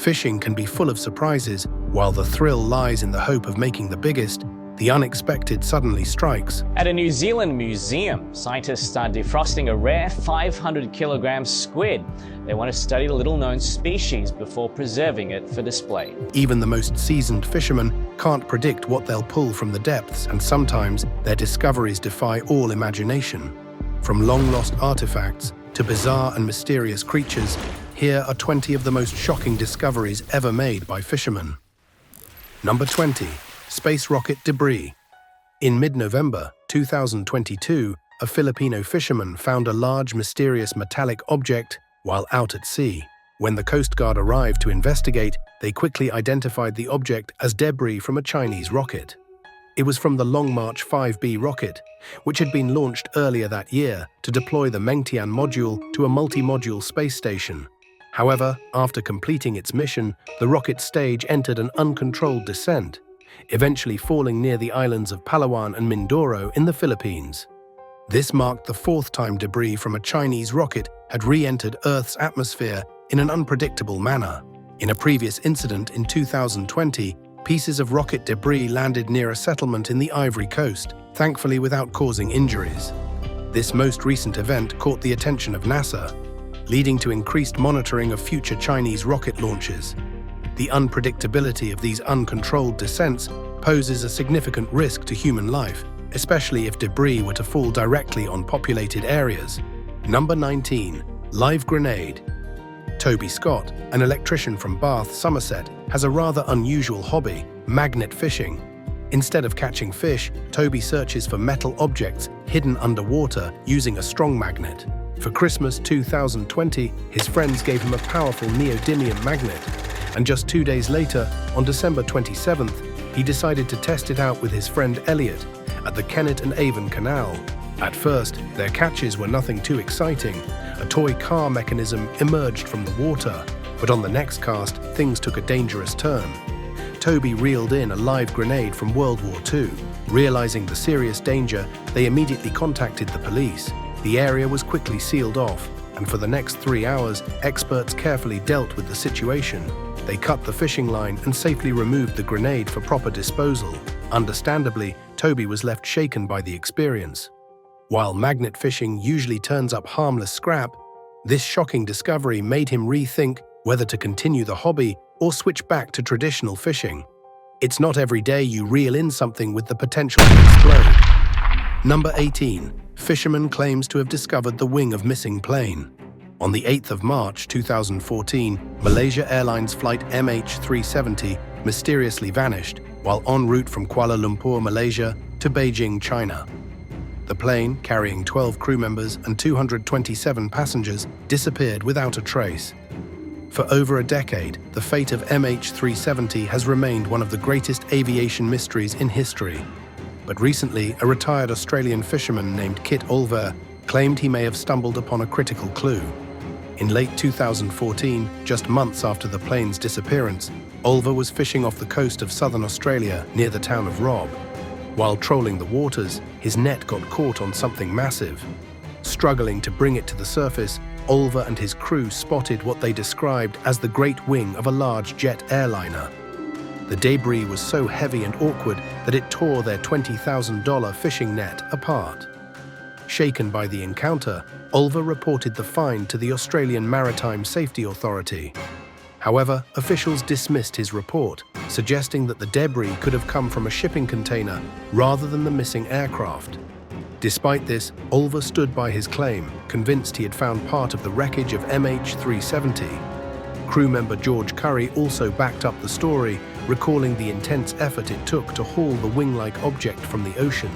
Fishing can be full of surprises. While the thrill lies in the hope of making the biggest, the unexpected suddenly strikes. At a New Zealand museum, scientists are defrosting a rare 500-kilogram squid. They want to study the little-known species before preserving it for display. Even the most seasoned fishermen can't predict what they'll pull from the depths, and sometimes their discoveries defy all imagination. From long-lost artifacts to bizarre and mysterious creatures, here are 20 of the most shocking discoveries ever made by fishermen. Number 20. Space rocket debris. In mid-November 2022, a Filipino fisherman found a large, mysterious metallic object while out at sea. When the Coast Guard arrived to investigate, they quickly identified the object as debris from a Chinese rocket. It was from the Long March 5B rocket, which had been launched earlier that year to deploy the Mengtian module to a multi-module space station. However, after completing its mission, the rocket stage entered an uncontrolled descent, eventually falling near the islands of Palawan and Mindoro in the Philippines. This marked the fourth time debris from a Chinese rocket had re-entered Earth's atmosphere in an unpredictable manner. In a previous incident in 2020, pieces of rocket debris landed near a settlement in the Ivory Coast, thankfully without causing injuries. This most recent event caught the attention of NASA, leading to increased monitoring of future Chinese rocket launches. The unpredictability of these uncontrolled descents poses a significant risk to human life, especially if debris were to fall directly on populated areas. Number 19. Live grenade. Toby Scott, an electrician from Bath, Somerset, has a rather unusual hobby: magnet fishing. Instead of catching fish, Toby searches for metal objects hidden underwater using a strong magnet. For Christmas 2020, his friends gave him a powerful neodymium magnet, and just 2 days later, on December 27th, he decided to test it out with his friend Elliot at the Kennet and Avon Canal. At first, their catches were nothing too exciting. A toy car mechanism emerged from the water, but on the next cast, things took a dangerous turn. Toby reeled in a live grenade from World War II. Realizing the serious danger, they immediately contacted the police. The area was quickly sealed off, and for the next 3 hours, experts carefully dealt with the situation. They cut the fishing line and safely removed the grenade for proper disposal. Understandably, Toby was left shaken by the experience. While magnet fishing usually turns up harmless scrap, this shocking discovery made him rethink whether to continue the hobby or switch back to traditional fishing. It's not every day you reel in something with the potential to explode. Number 18. Fisherman claims to have discovered the wing of missing plane. On the 8th of March 2014, Malaysia Airlines flight MH370 mysteriously vanished while en route from Kuala Lumpur, Malaysia to Beijing, China. The plane, carrying 12 crew members and 227 passengers, disappeared without a trace. For over a decade, the fate of MH370 has remained one of the greatest aviation mysteries in history. But recently, a retired Australian fisherman named Kit Olver claimed he may have stumbled upon a critical clue. In late 2014, just months after the plane's disappearance, Olver was fishing off the coast of southern Australia near the town of Robb. While trolling the waters, his net got caught on something massive. Struggling to bring it to the surface, Olver and his crew spotted what they described as the great wing of a large jet airliner. The debris was so heavy and awkward that it tore their $20,000 fishing net apart. Shaken by the encounter, Olver reported the find to the Australian Maritime Safety Authority. However, officials dismissed his report, suggesting that the debris could have come from a shipping container rather than the missing aircraft. Despite this, Olver stood by his claim, convinced he had found part of the wreckage of MH370. Crew member George Curry also backed up the story, recalling the intense effort it took to haul the wing-like object from the ocean.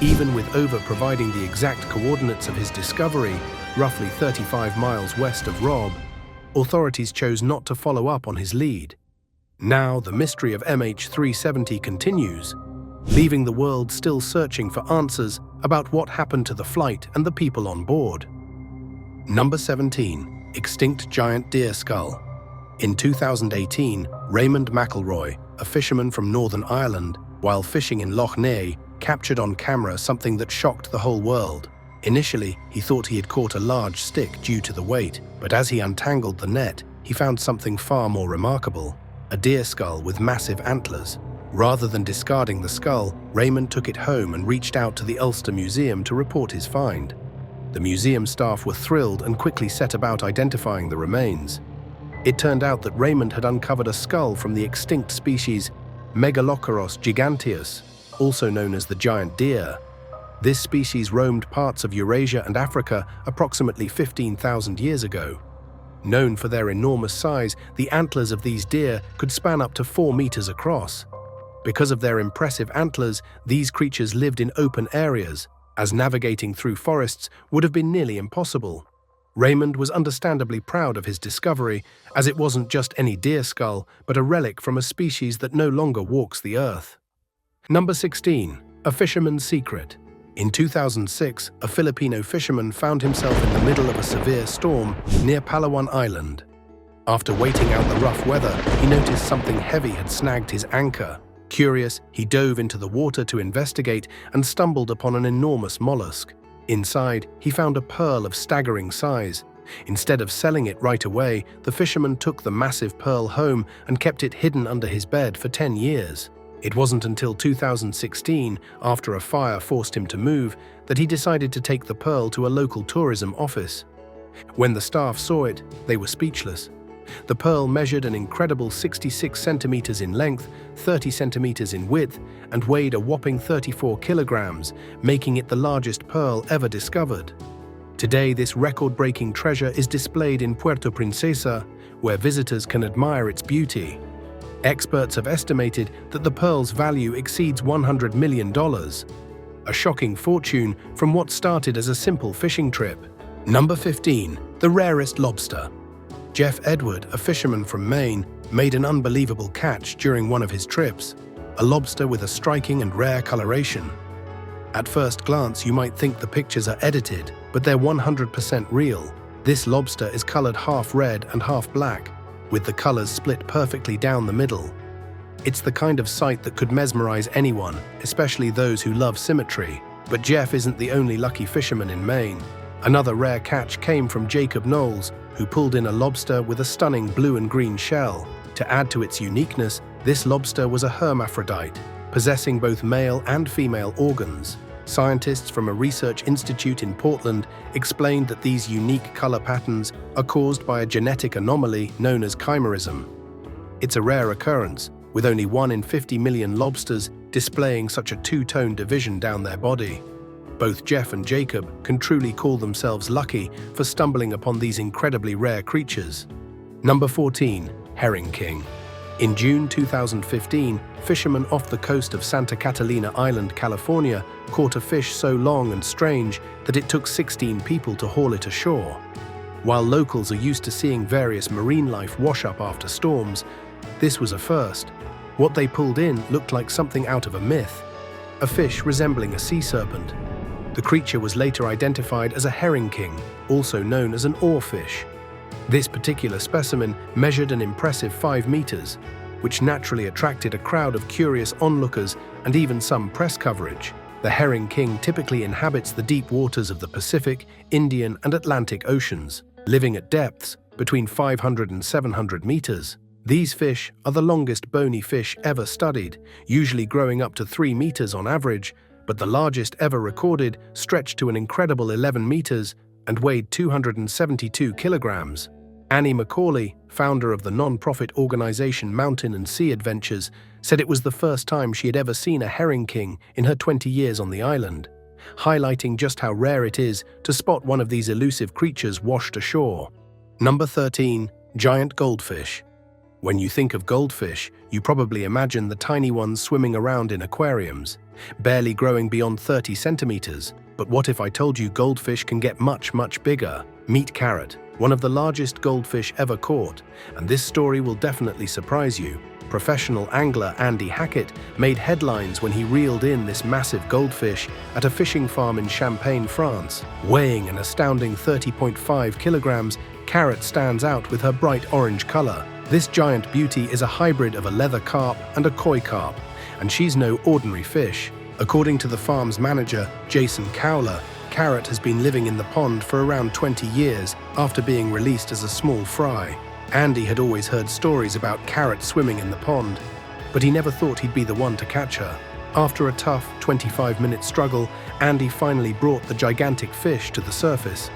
Even with Olver providing the exact coordinates of his discovery, roughly 35 miles west of Robb, authorities chose not to follow up on his lead. Now the mystery of MH370 continues, leaving the world still searching for answers about what happened to the flight and the people on board. Number 17. Extinct giant deer skull. In 2018, Raymond McElroy, a fisherman from Northern Ireland, while fishing in Loch Ness, captured on camera something that shocked the whole world. Initially, he thought he had caught a large stick due to the weight, but as he untangled the net, he found something far more remarkable: a deer skull with massive antlers. Rather than discarding the skull, Raymond took it home and reached out to the Ulster Museum to report his find. The museum staff were thrilled and quickly set about identifying the remains. It turned out that Raymond had uncovered a skull from the extinct species Megaloceros giganteus, also known as the giant deer. This species roamed parts of Eurasia and Africa approximately 15,000 years ago. Known for their enormous size, the antlers of these deer could span up to 4 meters across. Because of their impressive antlers, these creatures lived in open areas, as navigating through forests would have been nearly impossible. Raymond was understandably proud of his discovery, as it wasn't just any deer skull, but a relic from a species that no longer walks the earth. Number 16. A Fisherman's Secret. In 2006, a Filipino fisherman found himself in the middle of a severe storm near Palawan Island. After waiting out the rough weather, he noticed something heavy had snagged his anchor. Curious, he dove into the water to investigate and stumbled upon an enormous mollusk. Inside, he found a pearl of staggering size. Instead of selling it right away, the fisherman took the massive pearl home and kept it hidden under his bed for 10 years. It wasn't until 2016, after a fire forced him to move, that he decided to take the pearl to a local tourism office. When the staff saw it, they were speechless. The pearl measured an incredible 66 centimeters in length, 30 centimeters in width, and weighed a whopping 34 kilograms, making it the largest pearl ever discovered. Today, this record-breaking treasure is displayed in Puerto Princesa, where visitors can admire its beauty. Experts have estimated that the pearl's value exceeds $100 million, a shocking fortune from what started as a simple fishing trip. Number 15. The rarest lobster. Jeff Edward, a fisherman from Maine, made an unbelievable catch during one of his trips, a lobster with a striking and rare coloration. At first glance, you might think the pictures are edited, but they're 100% real. This lobster is colored half red and half black, with the colors split perfectly down the middle. It's the kind of sight that could mesmerize anyone, especially those who love symmetry. But Jeff isn't the only lucky fisherman in Maine. Another rare catch came from Jacob Knowles, who pulled in a lobster with a stunning blue and green shell. To add to its uniqueness, this lobster was a hermaphrodite, possessing both male and female organs. Scientists from a research institute in Portland explained that these unique color patterns are caused by a genetic anomaly known as chimerism. It's a rare occurrence, with only 1 in 50 million lobsters displaying such a two-tone division down their body. Both Jeff and Jacob can truly call themselves lucky for stumbling upon these incredibly rare creatures. Number 14. Herring King. In June 2015, fishermen off the coast of Santa Catalina Island, California, caught a fish so long and strange that it took 16 people to haul it ashore. While locals are used to seeing various marine life wash up after storms, this was a first. What they pulled in looked like something out of a myth, a fish resembling a sea serpent. The creature was later identified as a herring king, also known as an oarfish. This particular specimen measured an impressive 5 meters, which naturally attracted a crowd of curious onlookers and even some press coverage. The herring king typically inhabits the deep waters of the Pacific, Indian, and Atlantic Oceans, living at depths between 500 and 700 meters. These fish are the longest bony fish ever studied, usually growing up to 3 meters on average, but the largest ever recorded stretched to an incredible 11 meters and weighed 272 kilograms. Annie McCauley, founder of the non-profit organization Mountain and Sea Adventures, said it was the first time she had ever seen a herring king in her 20 years on the island, highlighting just how rare it is to spot one of these elusive creatures washed ashore. Number 13. Giant goldfish. When you think of goldfish, you probably imagine the tiny ones swimming around in aquariums, barely growing beyond 30 centimeters. But what if I told you goldfish can get much, much bigger? Meet Carrot, one of the largest goldfish ever caught, and this story will definitely surprise you. Professional angler Andy Hackett made headlines when he reeled in this massive goldfish at a fishing farm in Champagne, France. Weighing an astounding 30.5 kilograms, Carrot stands out with her bright orange color. This giant beauty is a hybrid of a leather carp and a koi carp, and she's no ordinary fish. According to the farm's manager, Jason Cowler, Carrot has been living in the pond for around 20 years after being released as a small fry. Andy had always heard stories about Carrot swimming in the pond, but he never thought he'd be the one to catch her. After a tough 25-minute struggle, Andy finally brought the gigantic fish to the surface.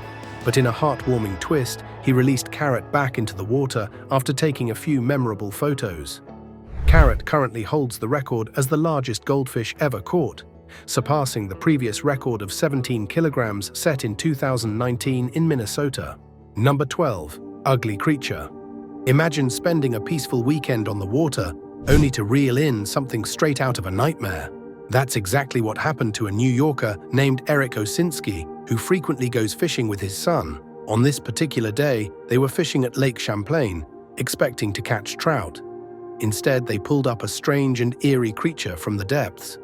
But in a heartwarming twist, he released Carrot back into the water after taking a few memorable photos. Carrot currently holds the record as the largest goldfish ever caught, surpassing the previous record of 17 kilograms set in 2019 in Minnesota. Number 12. Ugly creature. Imagine spending a peaceful weekend on the water, only to reel in something straight out of a nightmare. That's exactly what happened to a New Yorker named Eric Osinski, who frequently goes fishing with his son. On this particular day, they were fishing at Lake Champlain, expecting to catch trout. Instead, they pulled up a strange and eerie creature from the depths.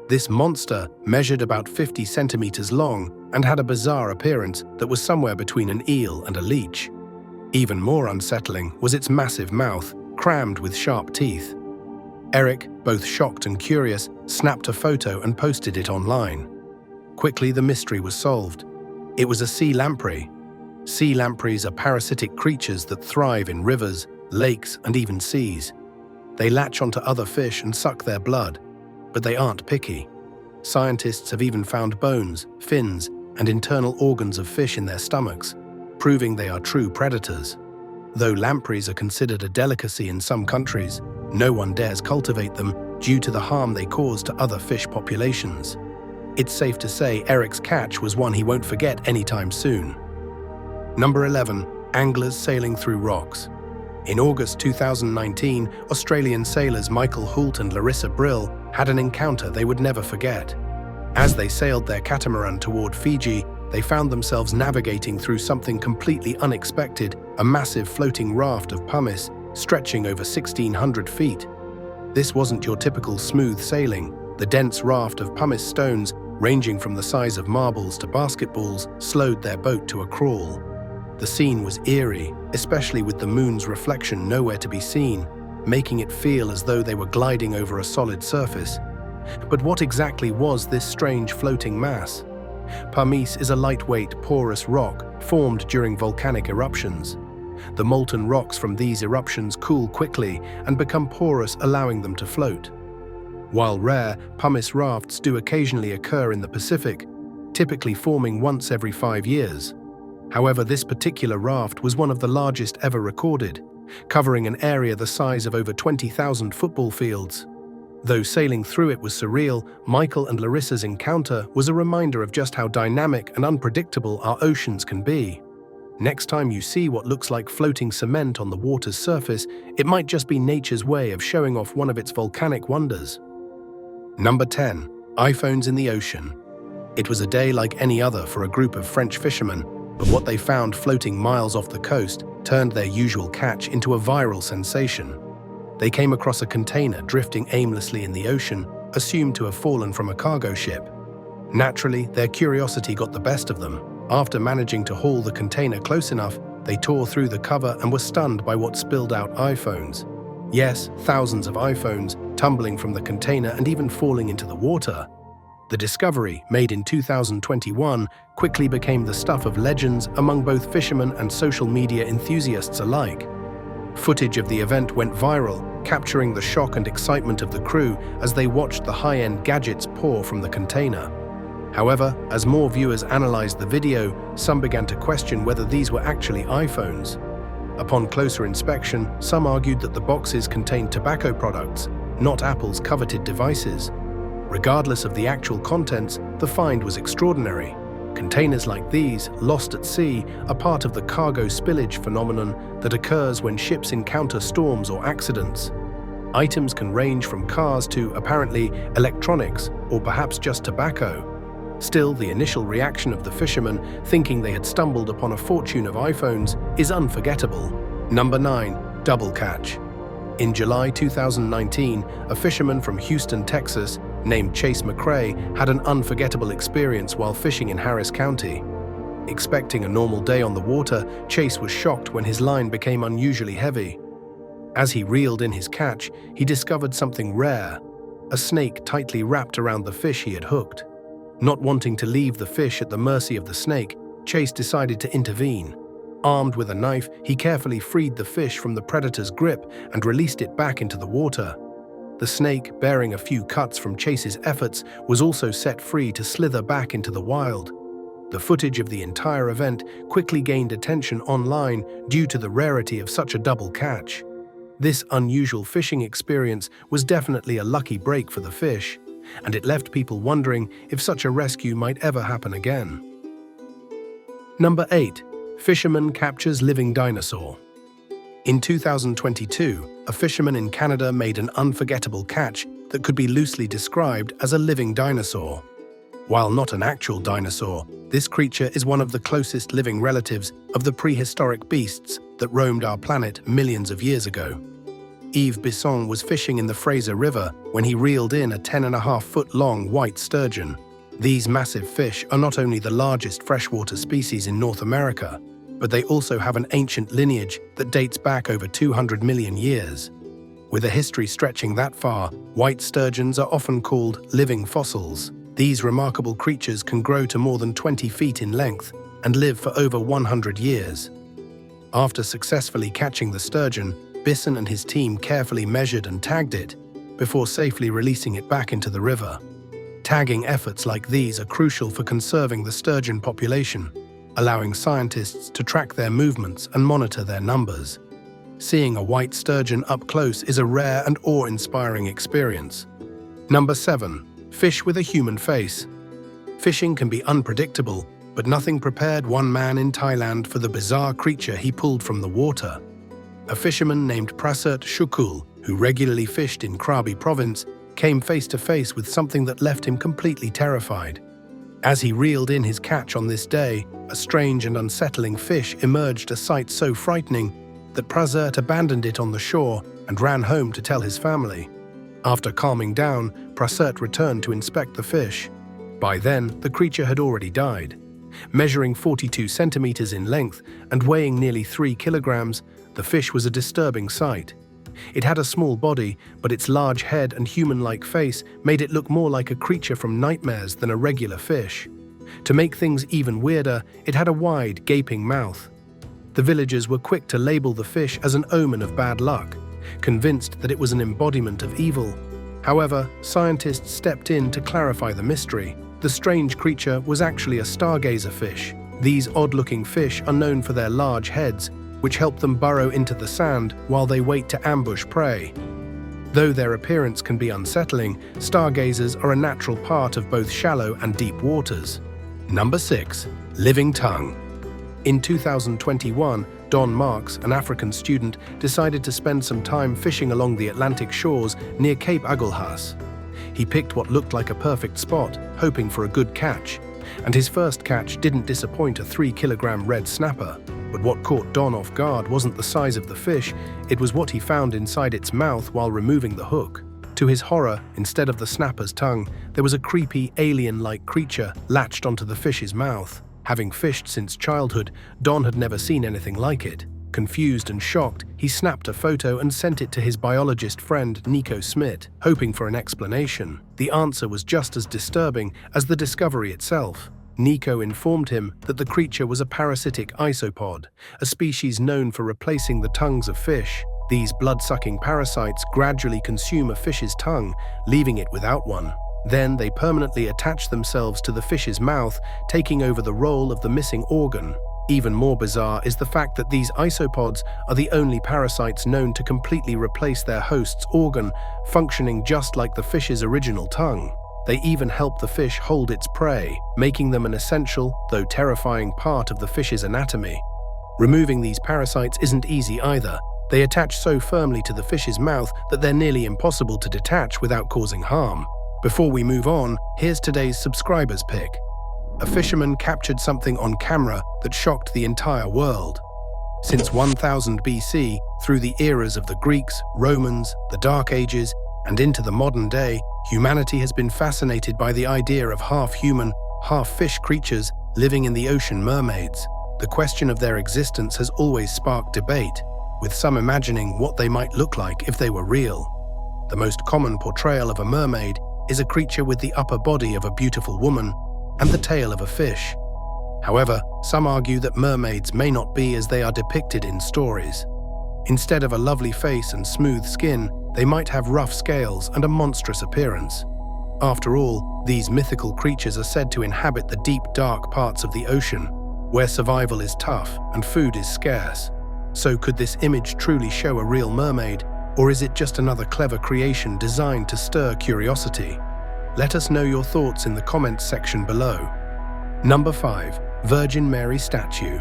This monster measured about 50 centimeters long and had a bizarre appearance that was somewhere between an eel and a leech. Even more unsettling was its massive mouth, crammed with sharp teeth. Eric, both shocked and curious, snapped a photo and posted it online. Quickly, the mystery was solved. It was a sea lamprey. Sea lampreys are parasitic creatures that thrive in rivers, lakes, and even seas. They latch onto other fish and suck their blood, but they aren't picky. Scientists have even found bones, fins, and internal organs of fish in their stomachs, proving they are true predators. Though lampreys are considered a delicacy in some countries, no one dares cultivate them due to the harm they cause to other fish populations. It's safe to say Eric's catch was one he won't forget anytime soon. Number 11. Anglers sailing through rocks. In August 2019, Australian sailors Michael Hoult and Larissa Brill had an encounter they would never forget. As they sailed their catamaran toward Fiji, they found themselves navigating through something completely unexpected, a massive floating raft of pumice stretching over 1,600 feet. This wasn't your typical smooth sailing. The dense raft of pumice stones, ranging from the size of marbles to basketballs, slowed their boat to a crawl. The scene was eerie, especially with the moon's reflection nowhere to be seen, making it feel as though they were gliding over a solid surface. But what exactly was this strange floating mass? Pumice is a lightweight, porous rock formed during volcanic eruptions. The molten rocks from these eruptions cool quickly and become porous, allowing them to float. While rare, pumice rafts do occasionally occur in the Pacific, typically forming once every 5 years. However, this particular raft was one of the largest ever recorded, covering an area the size of over 20,000 football fields. Though sailing through it was surreal, Michael and Larissa's encounter was a reminder of just how dynamic and unpredictable our oceans can be. Next time you see what looks like floating cement on the water's surface, it might just be nature's way of showing off one of its volcanic wonders. Number 10. iPhones in the ocean. It was a day like any other for a group of French fishermen, but what they found floating miles off the coast turned their usual catch into a viral sensation. They came across a container drifting aimlessly in the ocean, assumed to have fallen from a cargo ship. Naturally, their curiosity got the best of them. After managing to haul the container close enough, they tore through the cover and were stunned by what spilled out iPhones. Yes, thousands of iPhones, tumbling from the container and even falling into the water. The discovery, made in 2021, quickly became the stuff of legends among both fishermen and social media enthusiasts alike. Footage of the event went viral, capturing the shock and excitement of the crew as they watched the high-end gadgets pour from the container. However, as more viewers analyzed the video, some began to question whether these were actually iPhones. Upon closer inspection, some argued that the boxes contained tobacco products, not Apple's coveted devices. Regardless of the actual contents, the find was extraordinary. Containers like these, lost at sea, are part of the cargo spillage phenomenon that occurs when ships encounter storms or accidents. Items can range from cars to, apparently, electronics, or perhaps just tobacco. Still, the initial reaction of the fishermen, thinking they had stumbled upon a fortune of iPhones, is unforgettable. Number 9. Double catch. In July 2019, a fisherman from Houston, Texas, named Chase McCrae, had an unforgettable experience while fishing in Harris County. Expecting a normal day on the water, Chase was shocked when his line became unusually heavy. As he reeled in his catch, he discovered something rare, a snake tightly wrapped around the fish he had hooked. Not wanting to leave the fish at the mercy of the snake, Chase decided to intervene. Armed with a knife, he carefully freed the fish from the predator's grip and released it back into the water. The snake, bearing a few cuts from Chase's efforts, was also set free to slither back into the wild. The footage of the entire event quickly gained attention online due to the rarity of such a double catch. This unusual fishing experience was definitely a lucky break for the fish, and it left people wondering if such a rescue might ever happen again. Number 8. Fisherman captures living dinosaur. In 2022, a fisherman in Canada made an unforgettable catch that could be loosely described as a living dinosaur. While not an actual dinosaur, this creature is one of the closest living relatives of the prehistoric beasts that roamed our planet millions of years ago. Yves Bisson was fishing in the Fraser River when he reeled in a 10.5-foot-long white sturgeon. These massive fish are not only the largest freshwater species in North America, but they also have an ancient lineage that dates back over 200 million years. With a history stretching that far, white sturgeons are often called living fossils. These remarkable creatures can grow to more than 20 feet in length and live for over 100 years. After successfully catching the sturgeon, Bisson and his team carefully measured and tagged it before safely releasing it back into the river. Tagging efforts like these are crucial for conserving the sturgeon population, allowing scientists to track their movements and monitor their numbers. Seeing a white sturgeon up close is a rare and awe-inspiring experience. Number 7. Fish with a human face. Fishing can be unpredictable, but nothing prepared one man in Thailand for the bizarre creature he pulled from the water. A fisherman named Prasert Shukul, who regularly fished in Krabi province, came face to face with something that left him completely terrified. As he reeled in his catch on this day, a strange and unsettling fish emerged, a sight so frightening that Prasert abandoned it on the shore and ran home to tell his family. After calming down, Prasert returned to inspect the fish. By then, the creature had already died. Measuring 42 centimeters in length and weighing nearly 3 kilograms, the fish was a disturbing sight. It had a small body, but its large head and human-like face made it look more like a creature from nightmares than a regular fish. To make things even weirder, it had a wide, gaping mouth. The villagers were quick to label the fish as an omen of bad luck, convinced that it was an embodiment of evil. However, scientists stepped in to clarify the mystery. The strange creature was actually a stargazer fish. These odd-looking fish are known for their large heads, which help them burrow into the sand while they wait to ambush prey. Though their appearance can be unsettling, stargazers are a natural part of both shallow and deep waters. Number 6. Living tongue. In 2021, Don Marks, an African student, decided to spend some time fishing along the Atlantic shores near Cape Agulhas. He picked what looked like a perfect spot, hoping for a good catch. And his first catch didn't disappoint, a 3-kilogram red snapper. But what caught Don off guard wasn't the size of the fish, it was what he found inside its mouth while removing the hook. To his horror, instead of the snapper's tongue, there was a creepy, alien-like creature latched onto the fish's mouth. Having fished since childhood, Don had never seen anything like it. Confused and shocked, he snapped a photo and sent it to his biologist friend Nico Smit, hoping for an explanation. The answer was just as disturbing as the discovery itself. Nico informed him that the creature was a parasitic isopod, a species known for replacing the tongues of fish. These blood-sucking parasites gradually consume a fish's tongue, leaving it without one. Then they permanently attach themselves to the fish's mouth, taking over the role of the missing organ. Even more bizarre is the fact that these isopods are the only parasites known to completely replace their host's organ, functioning just like the fish's original tongue. They even help the fish hold its prey, making them an essential, though terrifying, part of the fish's anatomy. Removing these parasites isn't easy either. They attach so firmly to the fish's mouth that they're nearly impossible to detach without causing harm. Before we move on, here's today's subscriber's pick. A fisherman captured something on camera that shocked the entire world. Since 1000 BC, through the eras of the Greeks, Romans, the Dark Ages, and into the modern day, humanity has been fascinated by the idea of half-human, half-fish creatures living in the ocean mermaids. The question of their existence has always sparked debate, with some imagining what they might look like if they were real. The most common portrayal of a mermaid is a creature with the upper body of a beautiful woman and the tail of a fish. However, Some argue that mermaids may not be as they are depicted in stories. Instead of a lovely face and smooth skin, they might have rough scales and a monstrous appearance. After all, these mythical creatures are said to inhabit the deep, dark parts of the ocean, where survival is tough and food is scarce. So could this image truly show a real mermaid, or is it just another clever creation designed to stir curiosity? Let us know your thoughts in the comments section below. Number 5. Virgin Mary Statue.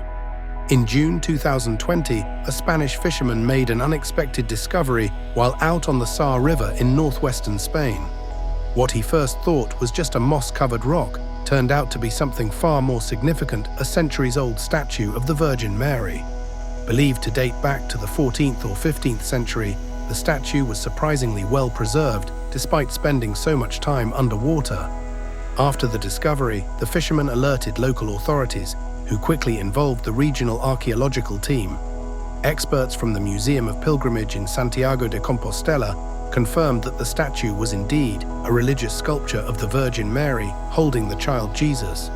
In June 2020, a Spanish fisherman made an unexpected discovery while out on the Sar River in northwestern Spain. What he first thought was just a moss-covered rock turned out to be something far more significant, a centuries-old statue of the Virgin Mary. Believed to date back to the 14th or 15th century, the statue was surprisingly well preserved despite spending so much time underwater. After the discovery, the fisherman alerted local authorities, who quickly involved the regional archaeological team. Experts from the Museum of Pilgrimage in Santiago de Compostela confirmed that the statue was indeed a religious sculpture of the Virgin Mary holding the child Jesus.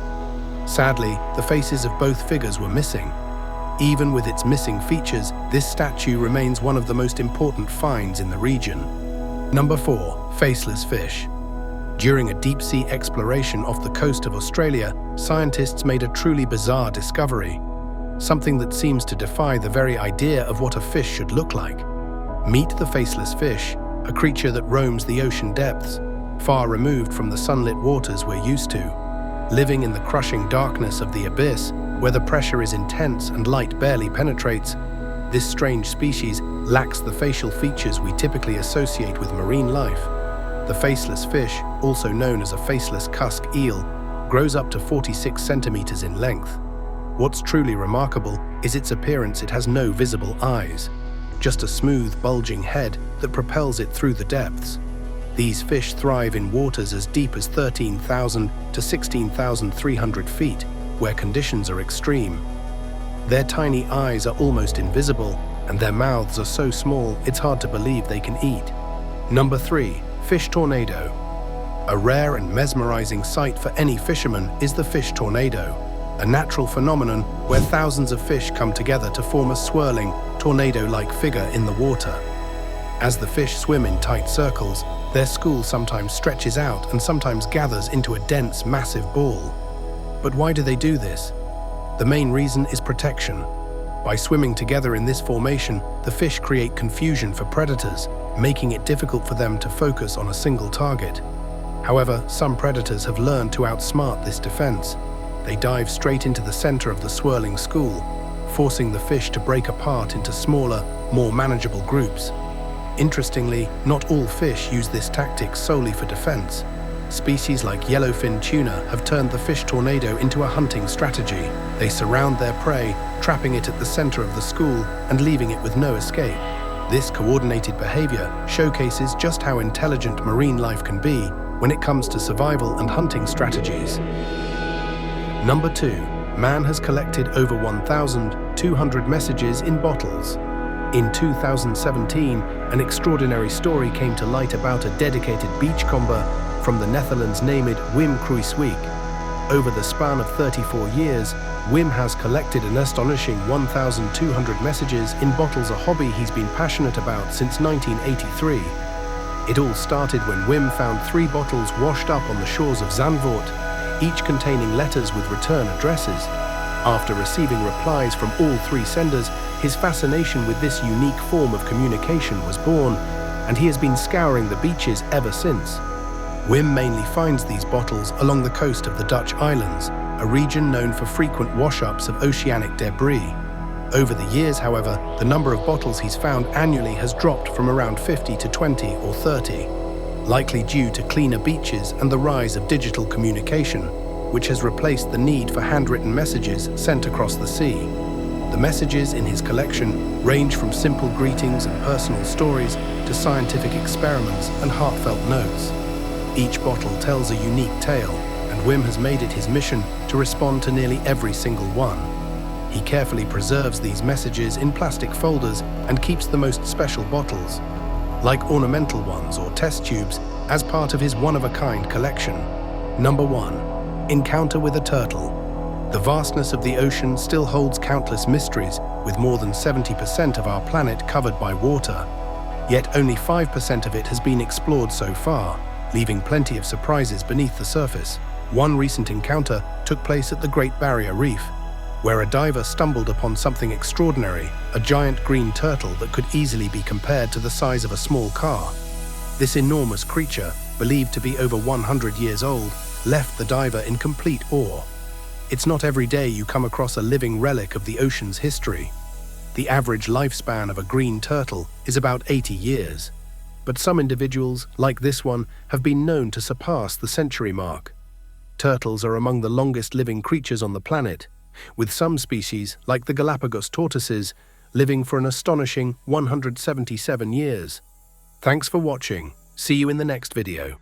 Sadly, the faces of both figures were missing. Even with its missing features, this statue remains one of the most important finds in the region. Number 4. Faceless Fish. During a deep-sea exploration off the coast of Australia, scientists made a truly bizarre discovery. Something that seems to defy the very idea of what a fish should look like. Meet the faceless fish, a creature that roams the ocean depths, far removed from the sunlit waters we're used to. Living in the crushing darkness of the abyss, where the pressure is intense and light barely penetrates, this strange species lacks the facial features we typically associate with marine life. The faceless fish, also known as a faceless cusk eel, grows up to 46 centimeters in length. What's truly remarkable is its appearance. It has no visible eyes, just a smooth, bulging head that propels it through the depths. These fish thrive in waters as deep as 13,000 to 16,300 feet, where conditions are extreme. Their tiny eyes are almost invisible, and their mouths are so small it's hard to believe they can eat. Number 3. Fish tornado. A rare and mesmerizing sight for any fisherman is the fish tornado, a natural phenomenon where thousands of fish come together to form a swirling, tornado-like figure in the water. As the fish swim in tight circles, their school sometimes stretches out and sometimes gathers into a dense, massive ball. But why do they do this? The main reason is protection. By swimming together in this formation, the fish create confusion for predators, making it difficult for them to focus on a single target. However, some predators have learned to outsmart this defense. They dive straight into the center of the swirling school, forcing the fish to break apart into smaller, more manageable groups. Interestingly, not all fish use this tactic solely for defense. Species like yellowfin tuna have turned the fish tornado into a hunting strategy. They surround their prey, trapping it at the center of the school and leaving it with no escape. This coordinated behavior showcases just how intelligent marine life can be when it comes to survival and hunting strategies. Number 2. Man has collected over 1,200 messages in bottles. In 2017, an extraordinary story came to light about a dedicated beachcomber from the Netherlands named Wim Kruiswijk. Over the span of 34 years, Wim has collected an astonishing 1,200 messages in bottles, a hobby he's been passionate about since 1983. It all started when Wim found 3 bottles washed up on the shores of Zandvoort, each containing letters with return addresses. After receiving replies from all 3 senders, his fascination with this unique form of communication was born, and he has been scouring the beaches ever since. Wim mainly finds these bottles along the coast of the Dutch islands, a region known for frequent wash-ups of oceanic debris. Over the years, however, the number of bottles he's found annually has dropped from around 50 to 20 or 30, likely due to cleaner beaches and the rise of digital communication, which has replaced the need for handwritten messages sent across the sea. The messages in his collection range from simple greetings and personal stories to scientific experiments and heartfelt notes. Each bottle tells a unique tale, and Wim has made it his mission to respond to nearly every single one. He carefully preserves these messages in plastic folders and keeps the most special bottles, like ornamental ones or test tubes, as part of his one-of-a-kind collection. Number 1. Encounter with a turtle. The vastness of the ocean still holds countless mysteries, with more than 70% of our planet covered by water. Yet only 5% of it has been explored so far, leaving plenty of surprises beneath the surface. One recent encounter took place at the Great Barrier Reef, where a diver stumbled upon something extraordinary, a giant green turtle that could easily be compared to the size of a small car. This enormous creature, believed to be over 100 years old, left the diver in complete awe. It's not every day you come across a living relic of the ocean's history. The average lifespan of a green turtle is about 80 years. But some individuals, like this one, have been known to surpass the century mark. Turtles are among the longest living creatures on the planet, with some species, like the Galapagos tortoises, living for an astonishing 177 years. Thanks for watching. See you in the next video.